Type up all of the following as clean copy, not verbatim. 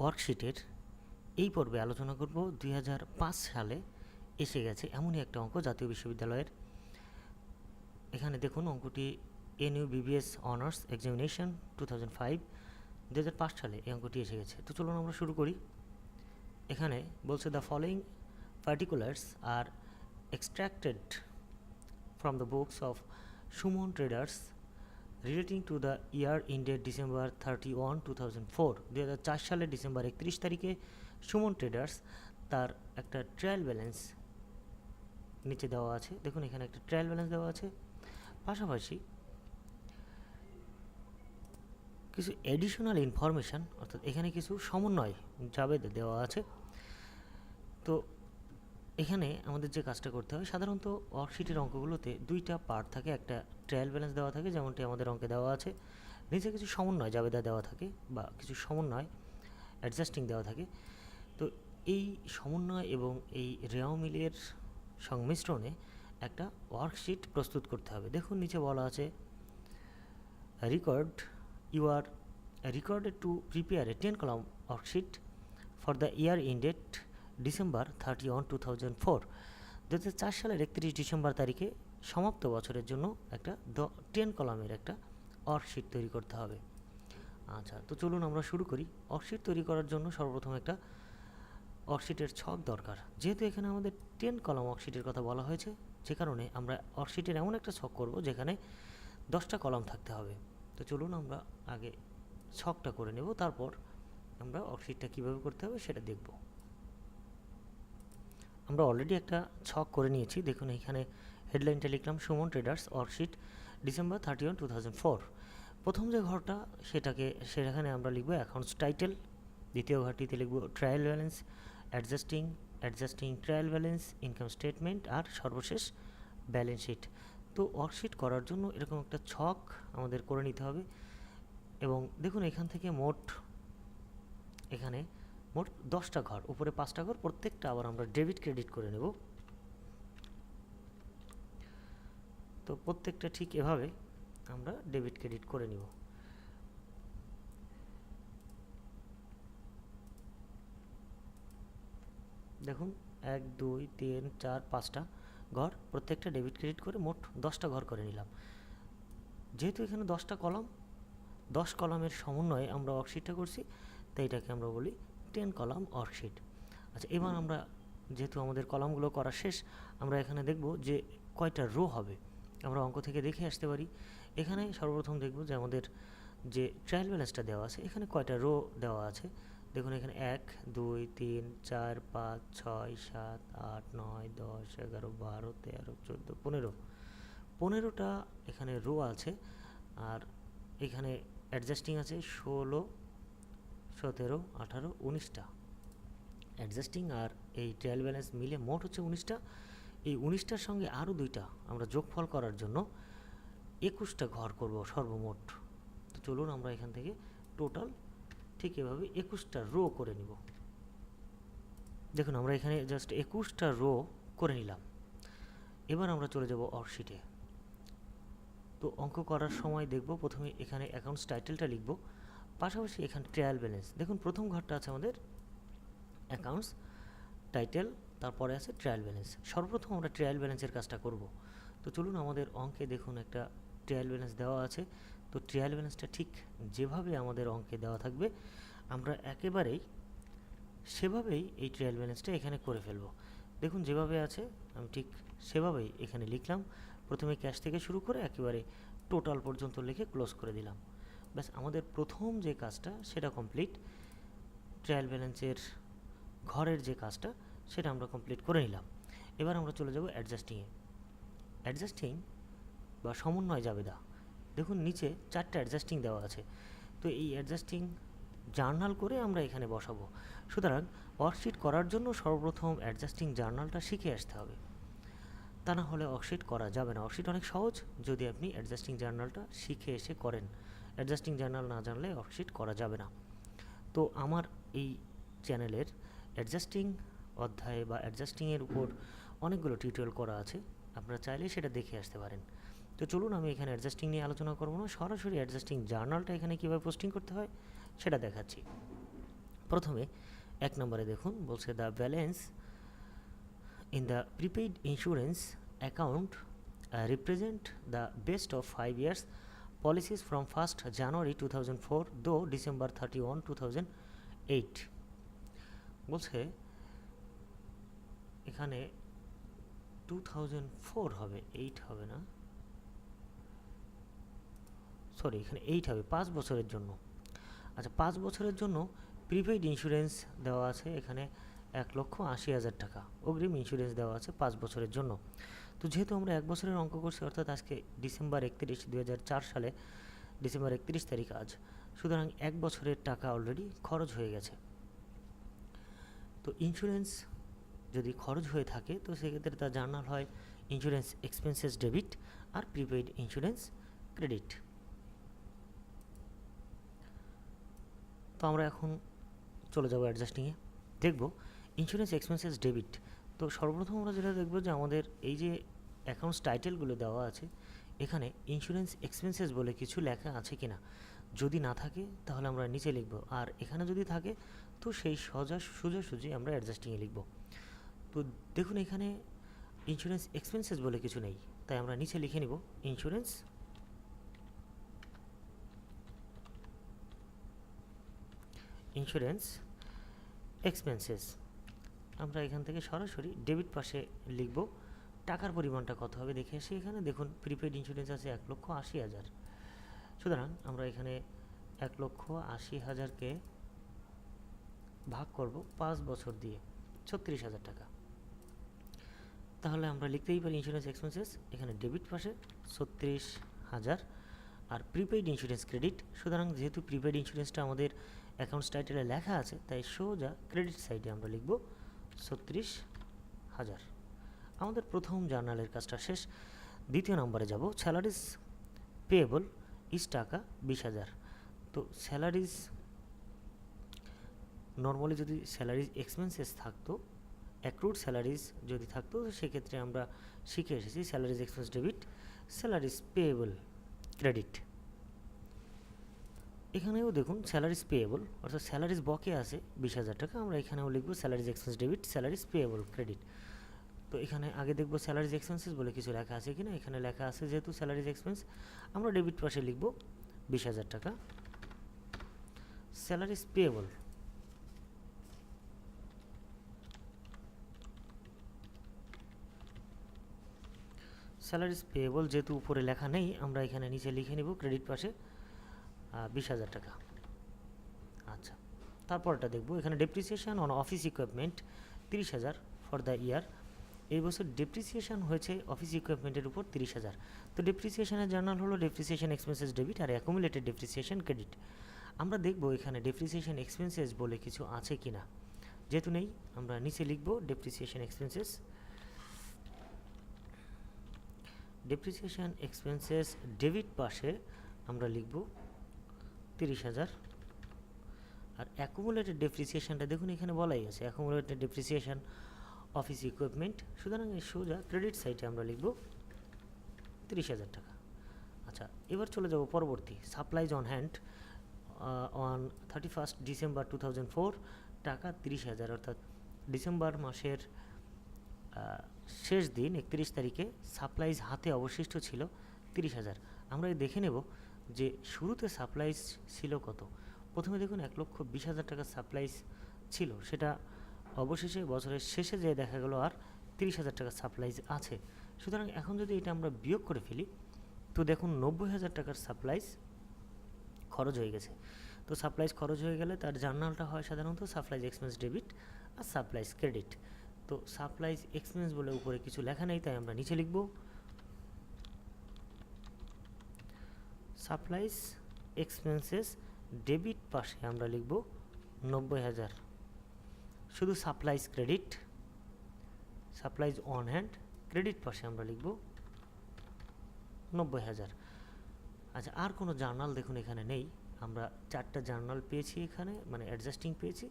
ওয়ার্কশিটের এই পর্বে আলোচনা করব 2005 সালে এসে গেছে এমনই একটা অঙ্ক জাতীয় বিশ্ববিদ্যালয়ের। এখানে দেখুন অঙ্কটি এনইউ বিবিএস অনার্স এক্সামিনেশন 2005 সালে এই অঙ্কটি এসে গেছে। তো চলুন আমরা শুরু করি। এখানে বলছে the following particulars are extracted from the books of Summon Traders relating to the year ended December 31, 2004 2004 সালের ডিসেম্বর 31 তারিখে সুমন ট্রেডার্স তার একটা ট্রায়াল ব্যালেন্স নিচে দেওয়া আছে। দেখুন এখানে একটা ট্রায়াল ব্যালেন্স দেওয়া আছে, পাশাপাশি কিছু এডিশনাল ইনফরমেশান অর্থাৎ এখানে কিছু সমন্বয় জাবেদা দেওয়া আছে। তো এখানে আমাদের যে কাজটা করতে হয়, সাধারণত ওয়ার্কশিটের অঙ্কগুলোতে দুইটা পার্ট থাকে, একটা ট্রায়াল ব্যালেন্স দেওয়া থাকে যেমনটি আমাদের অঙ্কে দেওয়া আছে, নিচে কিছু সমন্বয় জাবেদা দেওয়া থাকে বা কিছু সমন্বয় অ্যাডজাস্টিং দেওয়া থাকে। তো এই সমন্বয় এবং এই রেওয়া মিলের সংমিশ্রণে একটা ওয়ার্কশিট প্রস্তুত করতে হবে। দেখুন নিচে বলা আছে you are recorded to prepare a 10 column worksheet for the year ended December 31, 2004 2004 সালের 31 ডিসেম্বর তারিখে সমাপ্ত বছরের জন্য একটা 10 কলামের একটা ওয়ার্কশিট তৈরি করতে হবে। আচ্ছা, তো চলুন আমরা শুরু করি। ওয়ার্কশিট তৈরি করার জন্য সর্বপ্রথম একটা ওয়ার্কশিটের ছক দরকার। যেহেতু এখানে আমাদের 10 কলাম ওয়ার্কশিটের কথা বলা হয়েছে, যে কারণে আমরা ওয়ার্কশিটের এমন একটা ছক করব যেখানে 10টা কলাম থাকতে হবে। তো চলুন আমরা আগে ছকটা করে নেব, তারপর আমরা ওয়ার্কশিটটা কীভাবে করতে হবে সেটা দেখব। আমরা অলরেডি একটা ছক করে নিয়েছি। দেখুন এখানে হেডলাইনটা লিখলাম সুমন ট্রেডার্স ওয়ার্কশিট ডিসেম্বর 31, 2004। প্রথম যে ঘরটা সেখানে আমরা লিখব অ্যাকাউন্টস টাইটেল, দ্বিতীয় ঘরটিতে লিখব trial balance, adjusting trial balance, income statement আর সর্বশেষ ব্যালেন্স শিট। তো ওয়ার্কশিট করার জন্য এরকম একটা ছক আমাদের করে নিতে হবে। এবং দেখুন এখান থেকে এখানে মোট 10টা ঘর, উপরে 5টা ঘর, প্রত্যেকটা আবার আমরা ডেবিট ক্রেডিট করে নেব। তো প্রত্যেকটা ঠিক এভাবে আমরা ডেবিট ক্রেডিট করে নিব। দেখুন 1, 2, 3, 4, 5টা ঘর, প্রত্যেকটা ডেবিট ক্রেডিট করে মোট 10টা ঘর করে নিলাম। যেহেতু এখানে 10টা কলাম, 10 কলামের সমন্বয়ে আমরা ওয়ার্কশিটটা করছি, তাই এটাকে আমরা বলি 10 কলাম ওয়ার্কশিট। আচ্ছা, এবার আমরা যেহেতু আমাদের কলামগুলো করা শেষ, আমরা এখানে দেখব যে কয়টা রো হবে। আমরা অঙ্ক থেকে দেখে আসতে পারি। এখানে সর্বপ্রথম দেখব যে আমাদের যে ট্রায়াল ব্যালেন্সটা দেওয়া আছে এখানে কয়টা রো দেওয়া আছে। দেখুন এখানে 1, 2, 3, 4, 5, 6, 7, 8, 9, 10, 11, 12, 13, 14, 15টা এখানে রো আছে। আর এখানে অ্যাডজাস্টিং আছে 16, 17, 18, 19টা অ্যাডজাস্টিং, আর এই ট্রায়াল ব্যালেন্স মিলে মোট হচ্ছে 19টা। এই 19টার সঙ্গে আরও 2টা আমরা যোগফল করার জন্য 21টা ঘর করব সর্বমোট। তো চলুন আমরা এখান থেকে টোটাল ঠিক এভাবে 21টা রো করে নিব। দেখুন আমরা এখানে জাস্ট 21টা রো করে নিলাম। এবার আমরা চলে যাব ওয়ার্কশিটে। তো অঙ্ক করার সময় দেখব প্রথমে এখানে অ্যাকাউন্টস টাইটেলটা লিখব, পাশাপাশি এখানে ট্রায়াল ব্যালেন্স। দেখুন প্রথম ঘরটা আছে আমাদের অ্যাকাউন্টস টাইটেল, তারপরে আছে ট্রায়াল ব্যালেন্স। সর্বপ্রথম আমরা ট্রায়াল ব্যালেন্সের কাজটা করব। তো চলুন আমাদের অঙ্কে দেখুন একটা ট্রায়াল ব্যালেন্স দেওয়া আছে। তো ট্রায়াল ব্যালেন্সটা ঠিক যেভাবে আমাদের অঙ্কে দেওয়া থাকবে আমরা একেবারেই সেভাবেই এই ট্রায়াল ব্যালেন্সটা এখানে করে ফেলব। দেখুন যেভাবে আছে আমি ঠিক সেভাবেই এখানে লিখলাম। প্রথমে ক্যাশ থেকে শুরু করে একেবারে টোটাল পর্যন্ত লিখে ক্লোজ করে দিলাম। ব্যাস আমাদের প্রথম যে কাজটা সেটা কমপ্লিট। ট্রায়াল ব্যালেন্সের ঘরের যে কাজটা সেটা আমরা কমপ্লিট করে নিলাম। এবার আমরা চলে যাব অ্যাডজাস্টিংয়ে। অ্যাডজাস্টিং বা সমন্বয় জাবেদা। দেখুন নিচে 4টা অ্যাডজাস্টিং দেওয়া আছে। তো এই অ্যাডজাস্টিং জার্নাল করে আমরা এখানে বসাবো। সুতরাং ওয়ার্কশিট করার জন্য সর্বপ্রথম অ্যাডজাস্টিং জার্নালটা শিখে আসতে হবে, তা না হলে ওয়ার্কশিট করা যাবে না। ওয়ার্কশিট অনেক সহজ যদি আপনি অ্যাডজাস্টিং জার্নালটা শিখে এসে করেন। অ্যাডজাস্টিং জার্নাল না জানলে ওয়ার্কশিট করা যাবে না। তো আমার এই চ্যানেলের অ্যাডজাস্টিং অধ্যায়ে বা অ্যাডজাস্টিংয়ের উপর অনেকগুলো টিউটোরিয়াল করা আছে, আপনারা চাইলে সেটা দেখে আসতে পারেন। তো চলুন আমি এখানে অ্যাডজাস্টিং নিয়ে আলোচনা করব না, সরাসরি অ্যাডজাস্টিং জার্নালটা এখানে কীভাবে পোস্টিং করতে হয় সেটা দেখাচ্ছি। প্রথমে 1 নম্বরে দেখুন বলছে the balance in the prepaid insurance account represent the best of 5 years policies from 1st January 2004 though December 31 2008 বলছে এখানে 2004 হবে 8 হবে না, সরি এখানে 8 হবে 5 বছরের জন্য। আচ্ছা 5 বছরের জন্য প্রিপেইড ইন্স্যুরেন্স দেওয়া আছে এখানে 1,80,000 টাকা অগ্রিম ইন্স্যুরেন্স দেওয়া আছে 5 বছরের জন্য। তো যেহেতু আমরা 1 বছরের অঙ্ক করছি অর্থাৎ আজকে ডিসেম্বর 31 2004 সালে ডিসেম্বর 31 তারিখ আজ, সুতরাং 1 বছরের টাকা অলরেডি খরচ হয়ে গেছে। তো ইন্স্যুরেন্স যদি খরচ হয়ে থাকে তো সেক্ষেত্রে তার জার্নাল হয় ইন্স্যুরেন্স এক্সপেন্সেস ডেবিট আর প্রিপেইড ইন্স্যুরেন্স ক্রেডিট। তো আমরা এখন চলে যাব অ্যাডজাস্টিংয়ে, দেখব ইন্স্যুরেন্স এক্সপেন্সেস ডেবিট। তো সর্বপ্রথম আমরা যেটা দেখব যে আমাদের এই যে অ্যাকাউন্টস টাইটেলগুলো দেওয়া আছে এখানে ইন্স্যুরেন্স এক্সপেন্সেস বলে কিছু লেখা আছে কিনা, যদি না থাকে তাহলে আমরা নিচে লিখব, আর এখানে যদি থাকে তো সেই সোজাসুজি আমরা অ্যাডজাস্টিংয়ে লিখব। তো দেখুন এখানে ইন্স্যুরেন্স এক্সপেন্সেস বলে কিছু নেই, তাই আমরা নিচে লিখে নিব ইন্স্যুরেন্স এক্সপেন্সেস। আমরা এখান থেকে সরাসরি ডেবিট পাশে লিখব, টাকার পরিমাণটা কত হবে দেখে আসি। এখানে দেখুন প্রিপেইড ইন্স্যুরেন্স আছে 1,80,000, সুতরাং আমরা এখানে 1,80,000কে ভাগ করব 5 বছর দিয়ে 36,000 টাকা। তাহলে আমরা লিখতেই পারি ইন্স্যুরেন্স এক্সপেন্সেস এখানে ডেবিট পাশে 36,000 আর প্রিপেইড ইন্স্যুরেন্স ক্রেডিট, সুতরাং যেহেতু প্রিপেইড ইন্স্যুরেন্সটা আমাদের অ্যাকাউন্টস টাইটেলে লেখা আছে তাই সোজা ক্রেডিট সাইডে আমরা লিখব 36,000। আমাদের প্রথম জার্নালের কাজটা শেষ। দ্বিতীয় নম্বরে যাব, স্যালারিজ পেয়েবল ইস টাকা 20,000। তো স্যালারিজ নর্মালি যদি স্যালারিজ এক্সপেন্সেস থাকতো, অ্যাক্রুড স্যালারিজ যদি থাকতো সেক্ষেত্রে আমরা শিখে এসেছি salaries expense debit, salaries payable credit. এখানেও দেখুন স্যালারিজ পেয়েবল অর্থাৎ স্যালারিজ বকে আছে 20,000 টাকা, আমরা এখানেও লিখব salaries expense debit salaries payable credit. তো এখানে আগে দেখব স্যালারিজ এক্সপেন্সেস বলে কিছু লেখা আছে কিনা, এখানে লেখা আছে যেহেতু স্যালারিজ এক্সপেন্স আমরা ডেবিট পাশে লিখব 20,000 টাকা। স্যালারিজ পেয়েবল যেহেতু উপরে লেখা নেই আমরা এখানে নিচে লিখে নিব ক্রেডিট পাশে 20,000 টাকা। আচ্ছা তারপরটা দেখব, এখানে depreciation on office equipment 30,000 for the ইয়ার। এই বছর ডেপ্রিসিয়েশন হয়েছে অফিস ইকুইপমেন্টের উপর 30,000। তো ডেপ্রিসিয়েশনের জার্নাল হলো ডেপ্রিসিয়েশন এক্সপেন্সেস ডেবিট আর অ্যাকুমুলেটেড ডেপ্রিসিয়েশন ক্রেডিট। আমরা দেখব এখানে ডেপ্রিসিয়েশন এক্সপেন্সেস বলে কিছু আছে কিনা, যেহেতু নেই আমরা নিচে লিখব depreciation expenses. Depreciation expenses debit পাশে আমরা লিখব 30,000 আর অ্যাকুমুলেটেড ডেপ্রিসিয়েশনটা দেখুন এখানে বলাই আছে অ্যাকুমুলেটেড ডেপ্রিসিয়েশন অফিস ইকুইপমেন্ট, সুতরাং এই সোজা ক্রেডিট সাইডে আমরা লিখব 30,000 টাকা। আচ্ছা এবার চলে যাব পরবর্তী, supplies on hand on 31st December 2004 টাকা 30,000, অর্থাৎ ডিসেম্বর মাসের শেষ দিন 31 তারিখে সাপ্লাইজ হাতে অবশিষ্ট ছিল 30,000। আমরা দেখে নেব যে শুরুতে সাপ্লাইজ ছিল কত। প্রথমে দেখুন 1,20,000 টাকা সাপ্লাইজ ছিল, সেটা অবশেষে বছরের শেষে যেয়ে দেখা গেল আর 30,000 টাকা সাপ্লাইজ আছে। সুতরাং এখন যদি এটা আমরা বিয়োগ করে ফেলি তো দেখুন 90,000 টাকার সাপ্লাইজ খরচ হয়ে গেছে। তো সাপ্লাইজ খরচ হয়ে গেলে তার জার্নালটা হয় সাধারণত সাপ্লাইজ এক্সপেন্স ডেবিট আর সাপ্লাইজ ক্রেডিট। তো সাপ্লাইজ এক্সপেন্স বলে উপরে কিছু লেখা নেই তাই আমরা নিচে লিখব সাপ্লাইজ এক্সপেন্সেস ডেবিট পাশে আমরা লিখব 90,000। শুধু supplies credit supplies on hand credit পাশে আমরা লিখব 90,000। আচ্ছা আর কোনো জার্নাল দেখুন এখানে নেই, আমরা 4টা জার্নাল পেয়েছি এখানে, মানে অ্যাডজাস্টিং পেয়েছি,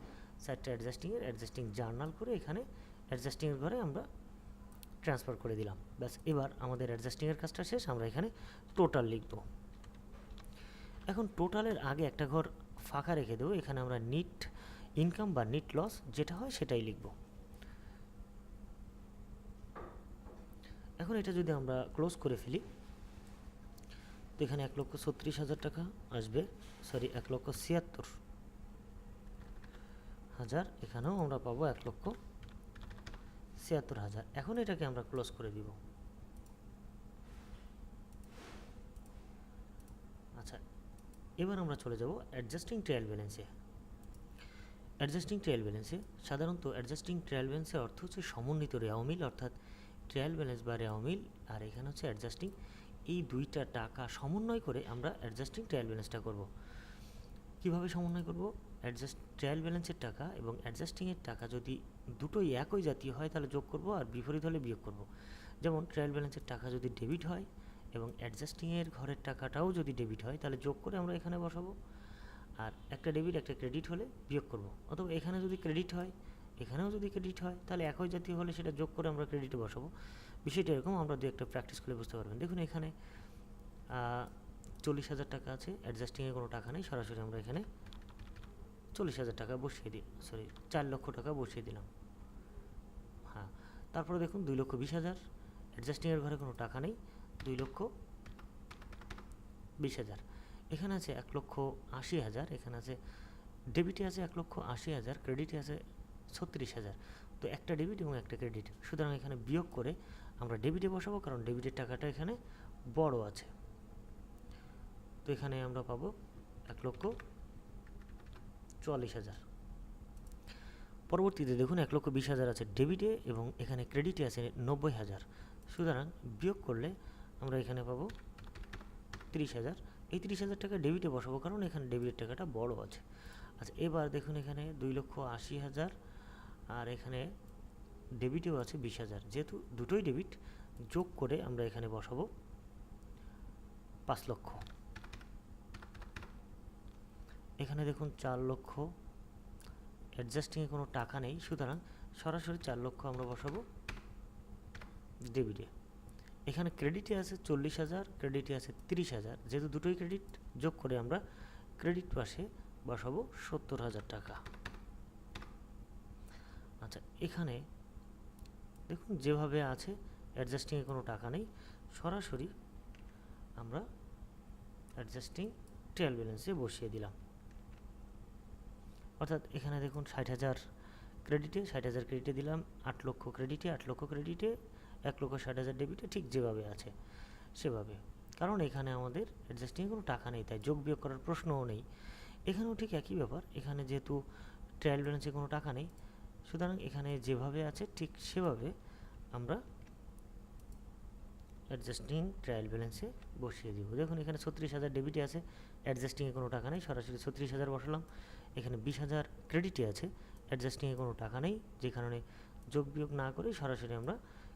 4টা অ্যাডজাস্টিং জার্নাল করে এখানে অ্যাডজাস্টিংয়ের ঘরে আমরা ট্রান্সফার করে দিলাম। ব্যাস এবার আমাদের অ্যাডজাস্টিংয়ের কাজটা শেষ, আমরা এখানে টোটাল লিখব। এখন টোটালের আগে একটা ঘর ফাঁকা রেখে দেবো, এখানে আমরা নিট ইনকাম বা নেট লস যেটা হয় সেটাই লিখব। এখন এটা যদি আমরা ক্লোজ করে ফেলি, তো এখানে 1,36,000 টাকা আসবে, সরি 1,76,000, এখানেও আমরা পাবো 1,76,000। এখন এটাকে আমরা ক্লোজ করে দিব। আচ্ছা, এবার আমরা চলে যাব অ্যাডজাস্টিং ট্রায়াল ব্যালেন্সে। অ্যাডজাস্টিং ট্রায়াল ব্যালেন্সে সাধারণত অ্যাডজাস্টিং ট্রায়াল ব্যালেন্সের অর্থ হচ্ছে সমন্বিত রেওয়া মিল, অর্থাৎ ট্রায়াল ব্যালেন্স বা রেওয়া মিল, আর এখানে হচ্ছে অ্যাডজাস্টিং, এই দুইটা টাকা সমন্বয় করে আমরা অ্যাডজাস্টিং ট্রায়াল ব্যালেন্সটা করব। কিভাবে সমন্বয় করব? ট্রায়াল ব্যালেন্সের টাকা এবং অ্যাডজাস্টিংয়ের টাকা যদি দুটোই একই জাতীয় হয় তাহলে যোগ করব, আর বিপরীত হলে বিয়োগ করব। যেমন ট্রায়াল ব্যালেন্সের টাকা যদি ডেবিট হয় এবং অ্যাডজাস্টিংয়ের ঘরের টাকাটাও যদি ডেবিট হয় তাহলে যোগ করে আমরা এখানে বসাবো, আর একটা ডেবিট একটা ক্রেডিট হলে বিয়োগ করব। অথবা এখানে যদি ক্রেডিট হয় এখানেও যদি ক্রেডিট হয় তাহলে একই জাতীয় হলে সেটা যোগ করে আমরা ক্রেডিটে বসাবো। বিষয়টা এরকম, আমরা দু একটা প্র্যাকটিস করে বুঝতে পারবেন। দেখুন এখানে 40,000 টাকা আছে, অ্যাডজাস্টিংয়ে কোনো টাকা নেই, সরাসরি আমরা এখানে 40,000 টাকা বসিয়ে দিই, সরি 4 লক্ষ টাকা বসিয়ে দিলাম। হ্যাঁ, তারপরে দেখুন 2,20,000, অ্যাডজাস্টিংয়ের ঘরে কোনো টাকা নেই, 2,20,000। এখানে আছে 1,80,000, এখানে আছে ডেবিটে আছে 1,80,000, ক্রেডিটে আছে 36,000। তো একটা ডেবিট এবং একটা ক্রেডিট, সুতরাং এখানে বিয়োগ করে আমরা ডেবিটে বসাবো, কারণ ডেবিটের টাকাটা এখানে বড় আছে। তো এখানে আমরা পাবো 1,44,000। পরবর্তীতে দেখুন 1,20,000 আছে ডেবিটে এবং এখানে ক্রেডিটে আছে 90,000, সুতরাং বিয়োগ করলে আমরা এখানে পাবো 30,000। এই 30,000 টাকা ডেবিটে বসাবো, কারণ এখানে ডেবিটের টাকাটা বড় আছে। আচ্ছা, এবার দেখুন এখানে 2,80,000 আর এখানে ডেবিটেও আছে 20,000, যেহেতু দুটোই ডেবিট, যোগ করে আমরা এখানে বসাবো 5 লক্ষ। এখানে দেখুন 4 লক্ষ, অ্যাডজাস্টিংয়ে কোনো টাকা নেই, সুতরাং সরাসরি 4 লক্ষ আমরা বসাবো ডেবিটে। এখানে ক্রেডিটে আছে 40,000, ক্রেডিটে আছে 30,000, যেহেতু দুটোই ক্রেডিট, যোগ করে আমরা ক্রেডিট পাশে বসাবো 70,000 টাকা। আচ্ছা, এখানে দেখুন যেভাবে আছে, অ্যাডজাস্টিংয়ে কোনো টাকা নেই, সরাসরি আমরা অ্যাডজাস্টিং ট্রায়াল ব্যালেন্সে বসিয়ে দিলাম। অর্থাৎ এখানে দেখুন 60,000 ক্রেডিটে, 60,000 ক্রেডিটে দিলাম, 8 লক্ষ ক্রেডিটে, 8 লক্ষ ক্রেডিটে, 1,60,000 ডেবিটে, ঠিক যেভাবে আছে সেভাবে, কারণ এখানে আমাদের অ্যাডজাস্টিংয়ে কোনো টাকা নেই, তাই যোগ বিয়োগ করার প্রশ্নও নেই। এখানেও ঠিক একই ব্যাপার, এখানে যেহেতু ট্রায়াল ব্যালেন্সে কোনো টাকা নেই, সুতরাং এখানে যেভাবে আছে ঠিক সেভাবে আমরা অ্যাডজাস্টিং ট্রায়াল ব্যালেন্সে বসিয়ে দিব। দেখুন এখানে 36,000 ডেবিটে আছে, অ্যাডজাস্টিংয়ে কোনো টাকা নেই, সরাসরি 36,000 বসালাম। এখানে 20,000 ক্রেডিটে আছে, অ্যাডজাস্টিংয়ে কোনো টাকা নেই, যে কারণে যোগ বিয়োগ না করে সরাসরি আমরা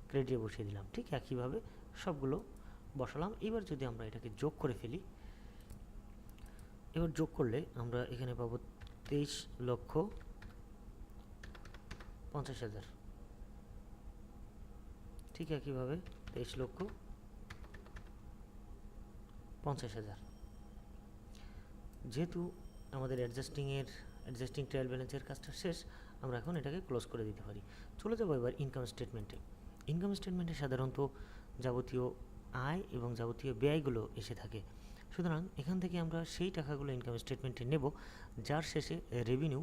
ক্রেডিটে বসিয়ে দিলাম। ঠিক একইভাবে সবগুলো বসালাম। এবার যদি আমরা এটাকে যোগ করে ফেলি, এবার যোগ করলে আমরা এখানে পাবো 23,50,000। ঠিক একইভাবে 23,50,000। যেহেতু আমাদের অ্যাডজাস্টিং ট্রায়াল ব্যালেন্সের কাজটা শেষ, আমরা এখন এটাকে ক্লোজ করে দিতে পারি। চলে যাবো এবার ইনকাম স্টেটমেন্টে। ইনকাম স্টেটমেন্টে সাধারণত যাবতীয় আয় এবং যাবতীয় ব্যয়গুলো এসে থাকে, সুতরাং এখান থেকে আমরা সেই টাকাগুলো ইনকাম স্টেটমেন্টে নেব যার শেষে রেভিনিউ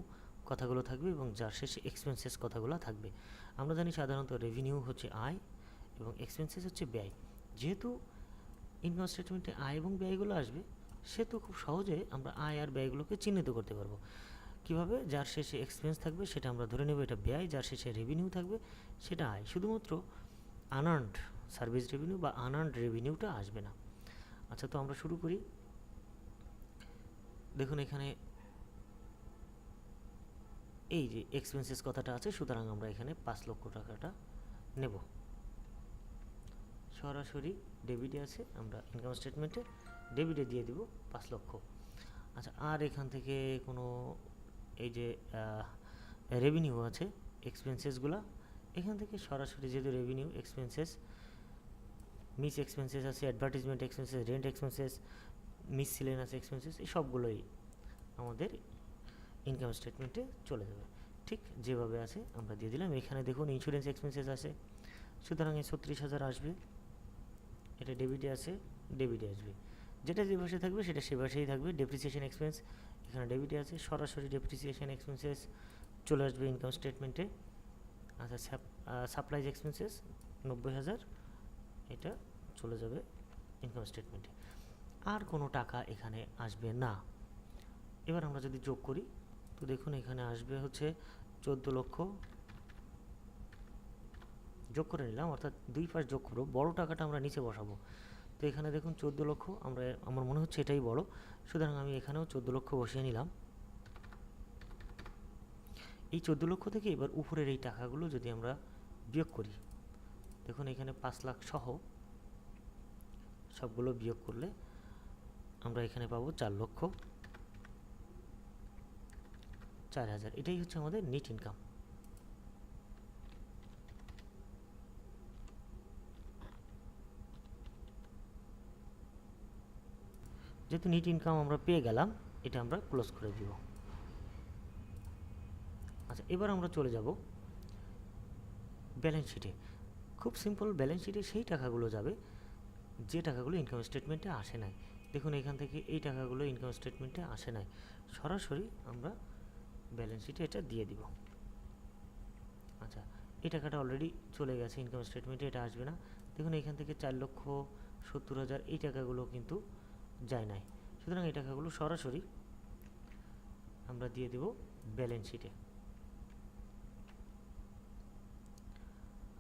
কথাগুলো থাকবে এবং যার শেষে এক্সপেন্সেস কথাগুলো থাকবে। আমরা জানি সাধারণত রেভিনিউ হচ্ছে আয় এবং এক্সপেন্সেস হচ্ছে ব্যয়। যেহেতু ইনকাম স্টেটমেন্টে আয় এবং ব্যয়গুলো আসবে, সেহেতু খুব সহজে আমরা আয় আর ব্যয়গুলোকে চিহ্নিত করতে পারবো। কিভাবে? যার শেষে এক্সপেন্স থাকবে সেটা আমরা ধরে নেব এটা ব্যয়, যার শেষে রেভিনিউ থাকবে সেটা আয়। শুধুমাত্র আনআর্নড সার্ভিস রেভিনিউ বা আনআর্নড রেভিনিউটা আসবে না। আচ্ছা, তো আমরা শুরু করি। দেখুন এখানে এই যে এক্সপেন্সেস কথাটা আছে, সুতরাং আমরা এখানে 5 লক্ষ টাকাটা নেব, সরাসরি ডেবিটে আছে, আমরা ইনকাম স্টেটমেন্টে ডেবিটে দিয়ে দিব 5 লক্ষ। আচ্ছা, আর এখান থেকে কোনো এই যে রেভিনিউ আছে এক্সপেন্সেসগুলো, এখান থেকে সরাসরি যেহেতু রেভিনিউ এক্সপেন্সেস, মিস এক্সপেন্সেস আছে, advertisement expenses, rent expenses, miscellaneous expenses, এই সবগুলোই আমাদের ইনকাম স্টেটমেন্টে চলে যাবে। ঠিক যেভাবে আছে আমরা দিয়ে দিলাম। এখানে দেখুন ইন্স্যুরেন্স এক্সপেন্সেস আছে, সুতরাং এই 36,000 আসবে, এটা ডেবিটে আছে, ডেবিটে আসবে। যেটা যে পাশে থাকবে সেটা সে পাশেই থাকবে। ডেপ্রিসিয়েশন এক্সপেন্স এখানে ডেবিটে আছে, সরাসরি ডেপ্রিসিয়েশন এক্সপেন্সেস চলে আসবে ইনকাম স্টেটমেন্টে। আচ্ছা, সাপ্লাইজ এক্সপেন্সেস 90,000, এটা চলে যাবে ইনকাম স্টেটমেন্টে। আর কোনো টাকা এখানে আসবে না। এবার আমরা যদি যোগ করি তো দেখুন এখানে আসবে হচ্ছে 14 লক্ষ, যোগ করে নিলাম, অর্থাৎ দুই পাশ যোগ করবো, বড় টাকাটা আমরা নিচে বসাবো। তো এখানে দেখুন 14 লক্ষ, আমার মনে হচ্ছে এটাই বড়, সুতরাং আমি এখানেও 14 লক্ষ বসিয়ে নিলাম। এই 14 লক্ষ থেকে এবার উপরের এই টাকাগুলো যদি আমরা বিয়োগ করি, দেখুন এখানে 5 লাখ সহ সবগুলো বিয়োগ করলে আমরা এখানে পাবো 4,04,000। এটাই হচ্ছে আমাদের নেট ইনকাম। যেহেতু নেট ইনকাম আমরা পেয়ে গেলাম, এটা আমরা ক্লোজ করে দিব। আচ্ছা, এবার আমরা চলে যাব ব্যালেন্স শিটে। খুব সিম্পল, ব্যালেন্স শিটে সেই টাকাগুলো যাবে যে টাকাগুলো ইনকাম স্টেটমেন্টে আসে নাই। দেখুন এখান থেকে এই টাকাগুলো ইনকাম স্টেটমেন্টে আসে নাই, সরাসরি আমরা ব্যালেন্স শিটে এটা দিয়ে দিব। আচ্ছা, এই টাকাটা অলরেডি চলে গেছে ইনকাম স্টেটমেন্টে, এটা আসবে না। দেখুন এখান থেকে 4,70,000 এই টাকাগুলো কিন্তু যায় নাই, সুতরাং এই টাকাগুলো সরাসরি আমরা দিয়ে দেব ব্যালেন্স শিটে।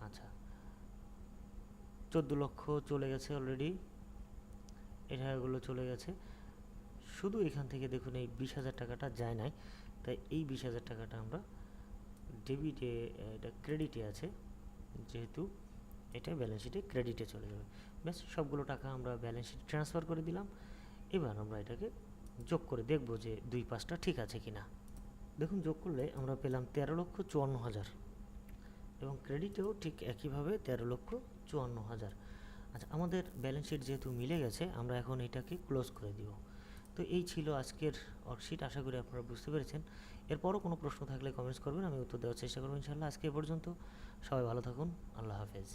আচ্ছা, 14 লক্ষ চলে গেছে অলরেডি, এই টাকাগুলো চলে গেছে। শুধু এখান থেকে দেখুন এই 20,000 টাকাটা যায় নাই, তাই এই 20,000 টাকাটা আমরা ডেবিটে, এটা ক্রেডিটে আছে, যেহেতু এটা ব্যালেন্স শিটে ক্রেডিটে চলে যাবে। ব্যাস, সবগুলো টাকা আমরা ব্যালেন্স শিটে ট্রান্সফার করে দিলাম। এবার আমরা এটাকে যোগ করে দেখব যে দুই পাশটা ঠিক আছে কিনা। দেখুন যোগ করলে আমরা পেলাম 13,54,000 এবং ক্রেডিটেও ঠিক একইভাবে 13,54,000। আচ্ছা, আমাদের ব্যালেন্স শিট যেহেতু মিলে গেছে, আমরা এখন এটাকে ক্লোজ করে দিব। তো এই ছিল আজকের ওয়ার্কশিট, আশা করি আপনারা বুঝতে পেরেছেন। এরপরও কোনো প্রশ্ন থাকলে কমেন্টস করবেন, আমি উত্তর দেওয়ার চেষ্টা করবো ইনশাআল্লাহ। আজকে এ পর্যন্ত, সবাই ভালো থাকুন, আল্লাহ হাফেজ।